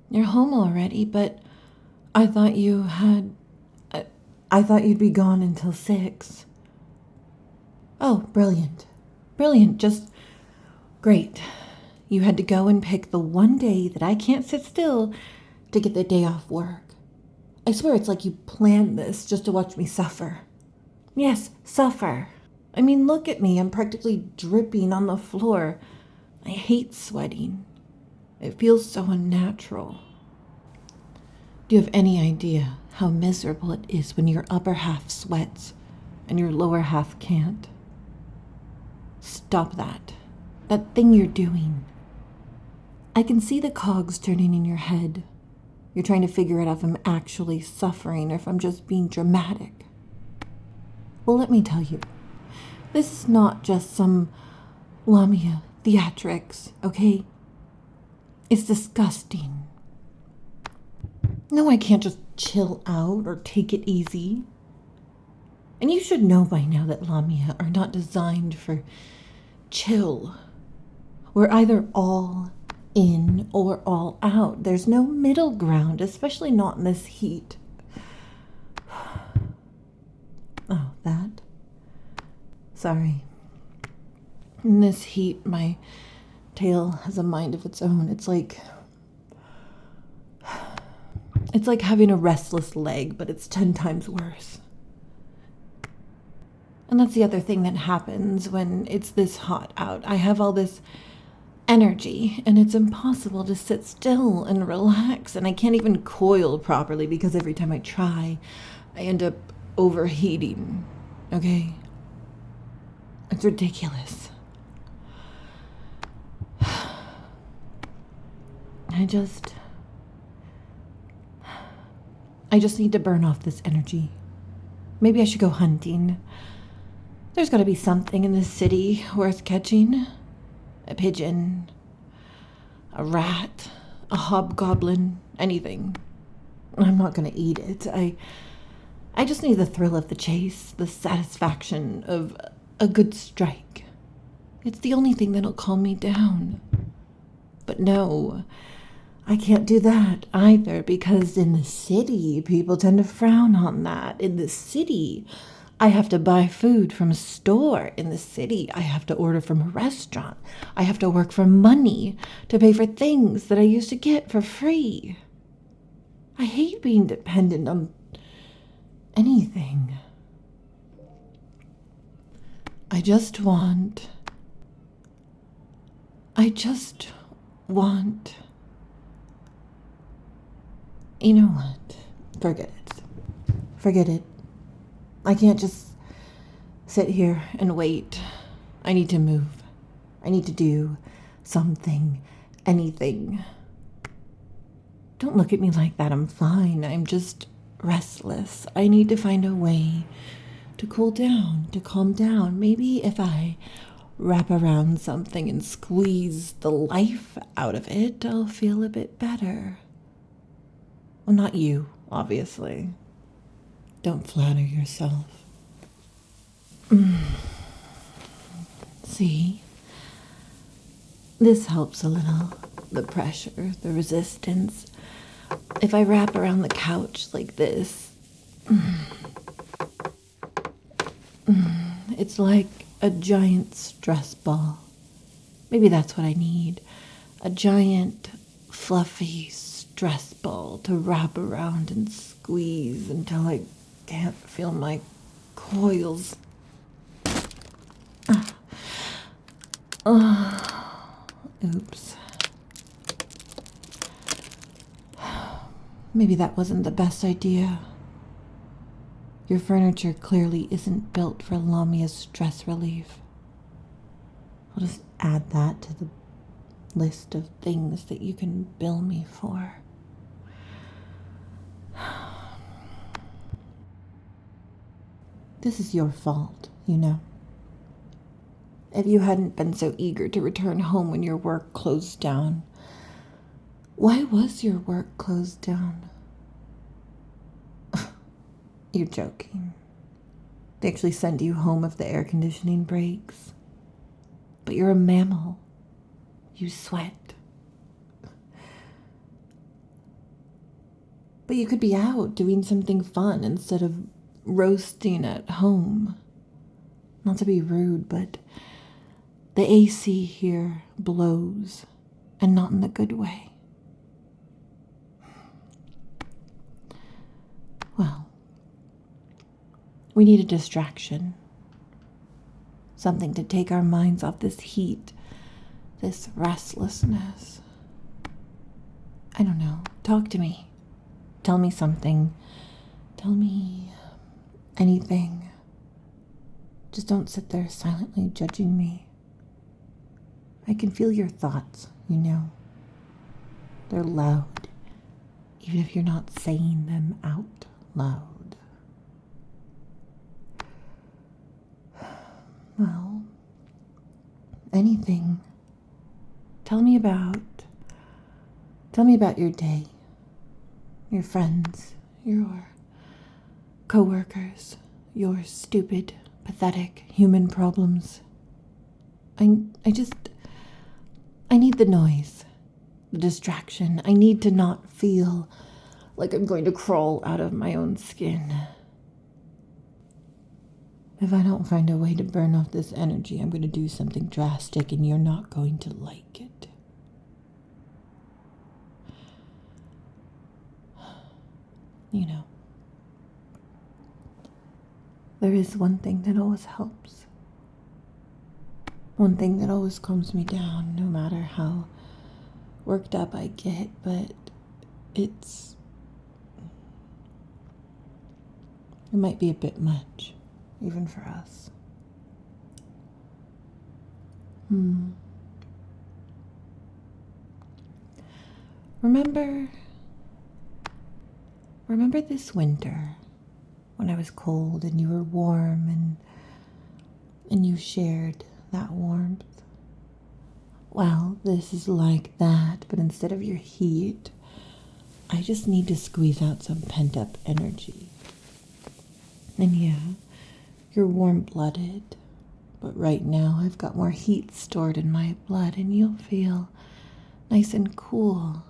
You're home already, but I thought you had... I thought you'd be gone until 6. Oh, brilliant. Brilliant, just great. You had to go and pick the one day that I can't sit still to get the day off work. I swear it's like you planned this just to watch me suffer. Yes, suffer. I mean, look at me. I'm practically dripping on the floor. I hate sweating. It feels so unnatural. Do you have any idea how miserable it is when your upper half sweats and your lower half can't? Stop that. That thing you're doing. I can see the cogs turning in your head. You're trying to figure out if I'm actually suffering or if I'm just being dramatic. Well, let me tell you, this is not just some Lamia theatrics, okay? It's disgusting. No, I can't just chill out or take it easy. And you should know by now that Lamia are not designed for chill. We're either all in or all out. There's no middle ground, especially not in this heat. Oh, that? Sorry. In this heat, my tail has a mind of its own. It's like having a restless leg, but it's 10 times worse. And that's the other thing that happens when it's this hot out. I have all this energy, and it's impossible to sit still and relax, and I can't even coil properly because every time I try, I end up overheating. Okay? It's ridiculous. I just need to burn off this energy. Maybe I should go hunting. There's got to be something in this city worth catching. A pigeon, a rat, a hobgoblin, anything. I'm not going to eat it. I just need the thrill of the chase, the satisfaction of a good strike. It's the only thing that'll calm me down. But no, I can't do that either, because in the city, people tend to frown on that. In the city, I have to buy food from a store. In the city, I have to order from a restaurant. I have to work for money to pay for things that I used to get for free. I hate being dependent on anything. I just want... You know what? Forget it. Forget it. I can't just sit here and wait. I need to move. I need to do something, anything. Don't look at me like that. I'm fine. I'm just restless. I need to find a way to cool down, to calm down. Maybe if I wrap around something and squeeze the life out of it, I'll feel a bit better. Well, not you, obviously. Don't flatter yourself. See? This helps a little. The pressure, the resistance. If I wrap around the couch like this, it's like a giant stress ball. Maybe that's what I need. A giant, fluffy stress ball to wrap around and squeeze until I can't feel my coils. Oops. Maybe that wasn't the best idea. Your furniture clearly isn't built for Lamia's stress relief. I'll just add that to the list of things that you can bill me for. This is your fault, you know. If you hadn't been so eager to return home when your work closed down. Why was your work closed down? You're joking. They actually send you home if the air conditioning breaks. But you're a mammal. You sweat. But you could be out doing something fun instead of roasting at home. Not to be rude, but the AC here blows, and not in the good way. Well, we need a distraction. Something to take our minds off this heat, this restlessness. I don't know. Talk to me. Tell me something. Tell me anything. Just don't sit there silently judging me. I can feel your thoughts, you know. They're loud, even if you're not saying them out loud. Well, anything. Tell me about your day, your friends, your coworkers, your stupid, pathetic human problems. I need the noise, the distraction. I need to not feel like I'm going to crawl out of my own skin. If I don't find a way to burn off this energy, I'm going to do something drastic and you're not going to like it. You know, there is one thing that always helps. One thing that always calms me down, no matter how worked up I get, but it might be a bit much, even for us. Remember this winter when I was cold and you were warm and you shared that warmth? Well, this is like that, but instead of your heat, I just need to squeeze out some pent-up energy. And yeah, you're warm-blooded, but right now I've got more heat stored in my blood, and you'll feel nice and cool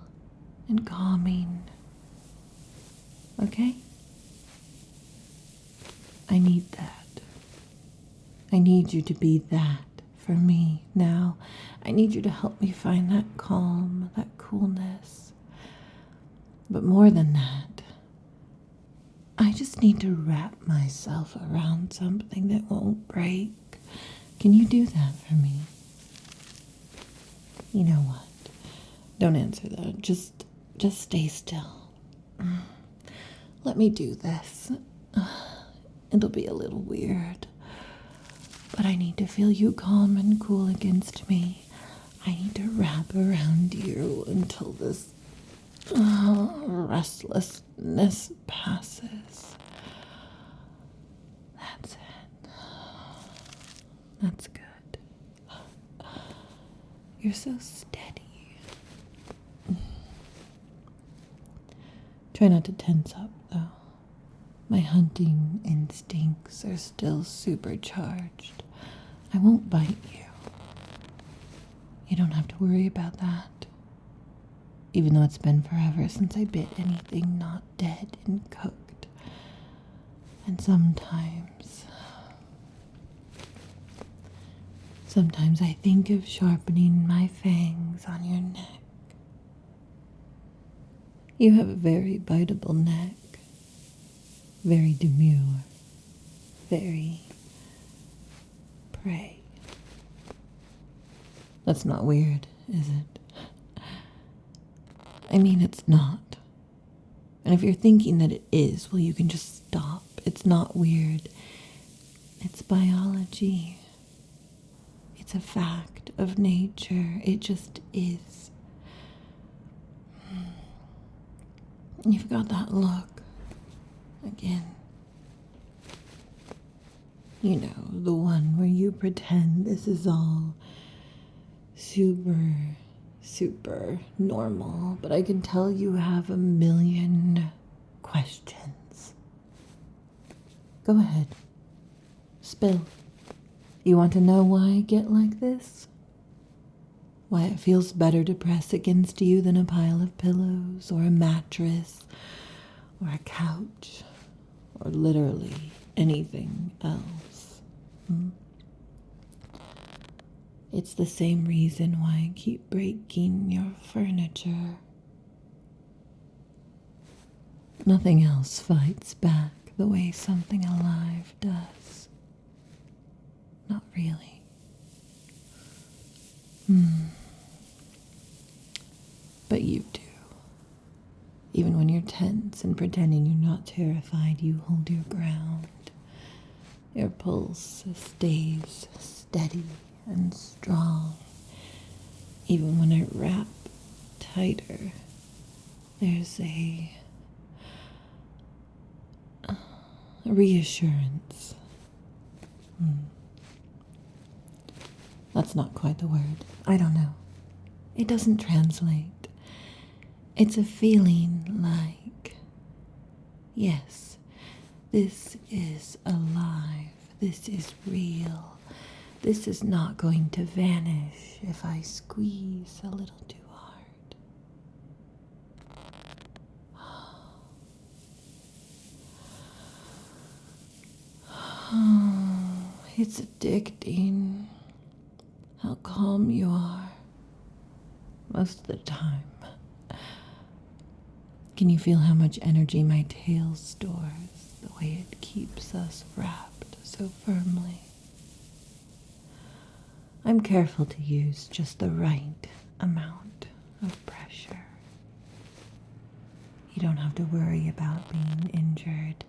and calming. Okay? I need that. I need you to be that for me now. I need you to help me find that calm, that coolness. But more than that, I just need to wrap myself around something that won't break. Can you do that for me? You know what? Don't answer that. Just stay still. Let me do this. It'll be a little weird, but I need to feel you calm and cool against me. I need to wrap around you until this restlessness passes. That's it. That's good. You're so steady. Try not to tense up, though. My hunting instincts are still supercharged. I won't bite you. You don't have to worry about that. Even though it's been forever since I bit anything not dead and cooked. And sometimes I think of sharpening my fangs on your neck. You have a very biteable neck. Very demure. Very prey. That's not weird, is it? I mean, it's not. And if you're thinking that it is, well, you can just stop. It's not weird. It's biology. It's a fact of nature. It just is. You've got that look. Again. You know, the one where you pretend this is all super normal, but I can tell you have a million questions. Go ahead. Spill. You want to know why I get like this? Why it feels better to press against you than a pile of pillows or a mattress or a couch, or literally anything else. It's the same reason why I keep breaking your furniture. Nothing else fights back the way something alive does. Not really. But you do. Even when you're tense and pretending you're not terrified, you hold your ground. Your pulse stays steady and strong. Even when I wrap tighter, there's a reassurance. That's not quite the word. I don't know. It doesn't translate. It's a feeling like, yes, this is alive. This is real. This is not going to vanish if I squeeze a little too hard. It's addicting how calm you are most of the time. Can you feel how much energy my tail stores, the way it keeps us wrapped so firmly? I'm careful to use just the right amount of pressure. You don't have to worry about being injured.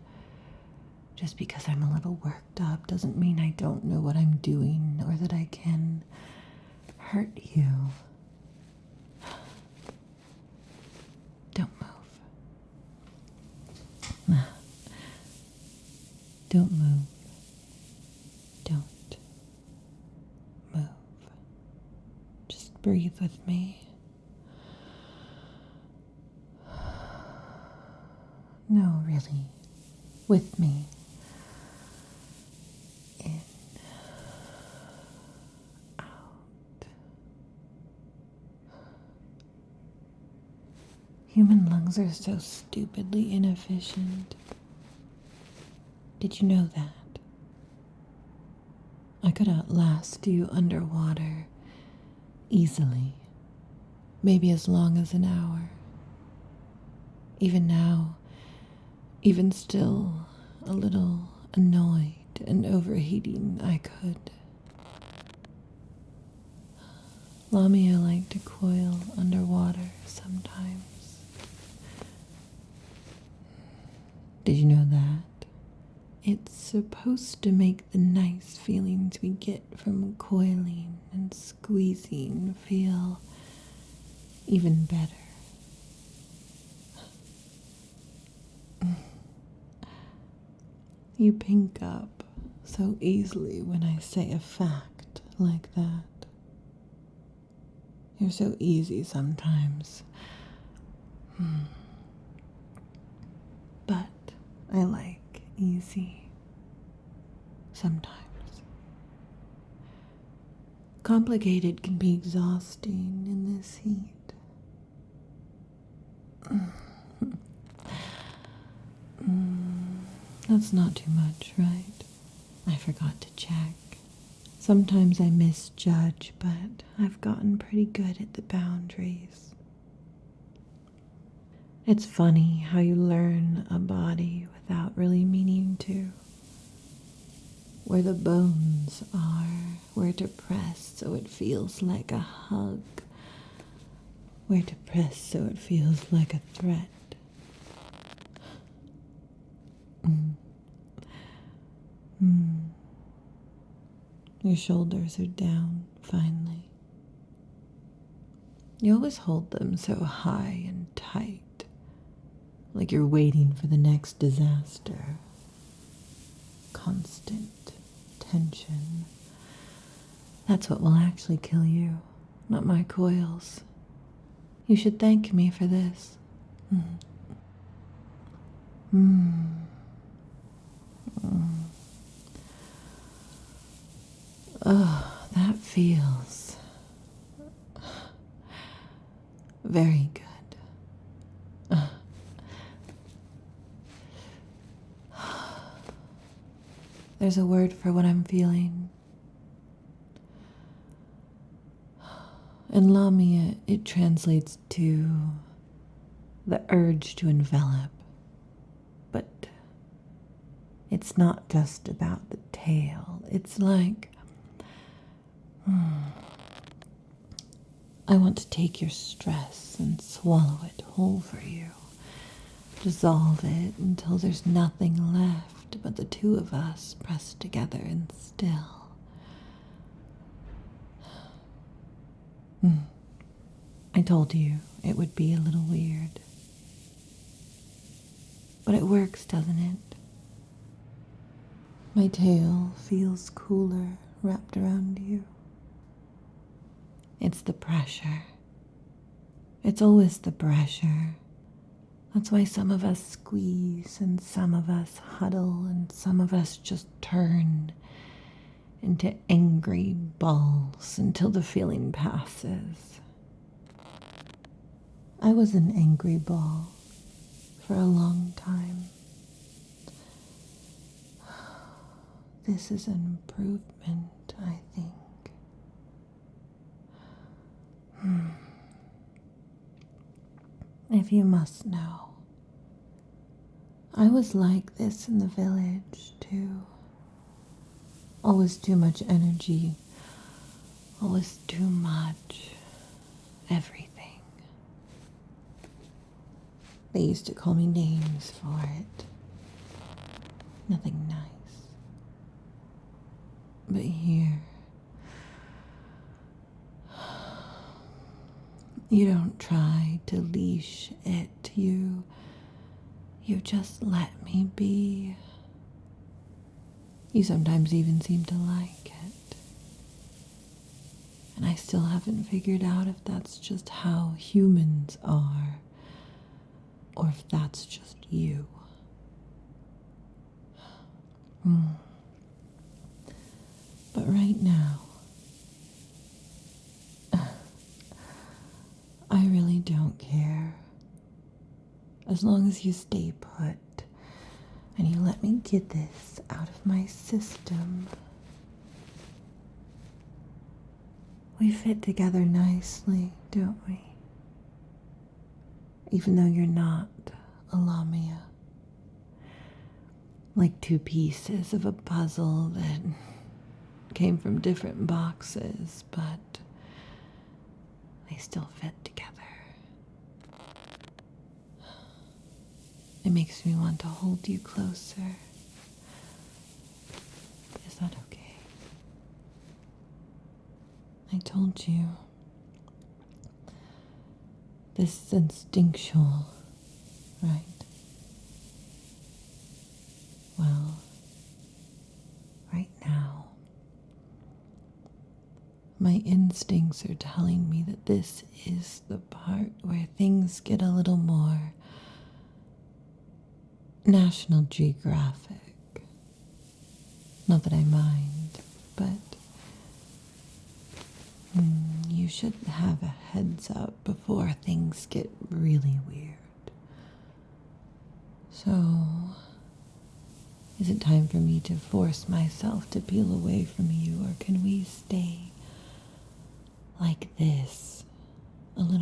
Just because I'm a little worked up doesn't mean I don't know what I'm doing or that I can hurt you. Don't move. Don't move. Don't move. Just breathe with me. No, really. With me. In. Out. Human lungs are so stupidly inefficient. Did you know that? I could outlast you underwater easily, maybe as long as an hour. Even now, even still a little annoyed and overheating, I could. Lamia liked to coil underwater sometimes. Did you know that? It's supposed to make the nice feelings we get from coiling and squeezing feel even better. You pink up so easily when I say a fact like that. You're so easy sometimes. But I like easy sometimes. Complicated can be exhausting in this heat. That's not too much, right? I forgot to check. Sometimes I misjudge, but I've gotten pretty good at the boundaries. It's funny how you learn a body without really meaning to. Where the bones are, where to press so it feels like a hug, where to press so it feels like a threat. Your shoulders are down, finally. You always hold them so high and tight, like you're waiting for the next disaster. Constant tension. That's what will actually kill you, not my coils. You should thank me for this. Oh, that feels very good. There's a word for what I'm feeling. In Lamia, it translates to the urge to envelop. But it's not just about the tail. It's like, I want to take your stress and swallow it whole for you. Dissolve it until there's nothing left but the two of us pressed together and still. I told you it would be a little weird. But it works, doesn't it? My tail feels cooler wrapped around you. It's the pressure. It's always the pressure. That's why some of us squeeze and some of us huddle and some of us just turn into angry balls until the feeling passes. I was an angry ball for a long time. This is an improvement, I think. If you must know, I was like this in the village, too. Always too much energy. Always too much. Everything. They used to call me names for it. Nothing nice. But here, you don't try to leash it. You just let me be. You sometimes even seem to like it. And I still haven't figured out if that's just how humans are, or if that's just you. But right now, I really don't care. As long as you stay put and you let me get this out of my system. We fit together nicely, don't we? Even though you're not a Lamia. Like two pieces of a puzzle that came from different boxes, but they still fit together. It makes me want to hold you closer. Is that okay? I told you. This is instinctual, right? Well, right now, my instincts are telling me that this is the part where things get a little more National Geographic. Not that I mind, but you should have a heads up before things get really weird. So, is it time for me to force myself to peel away from you, or can we stay like this a little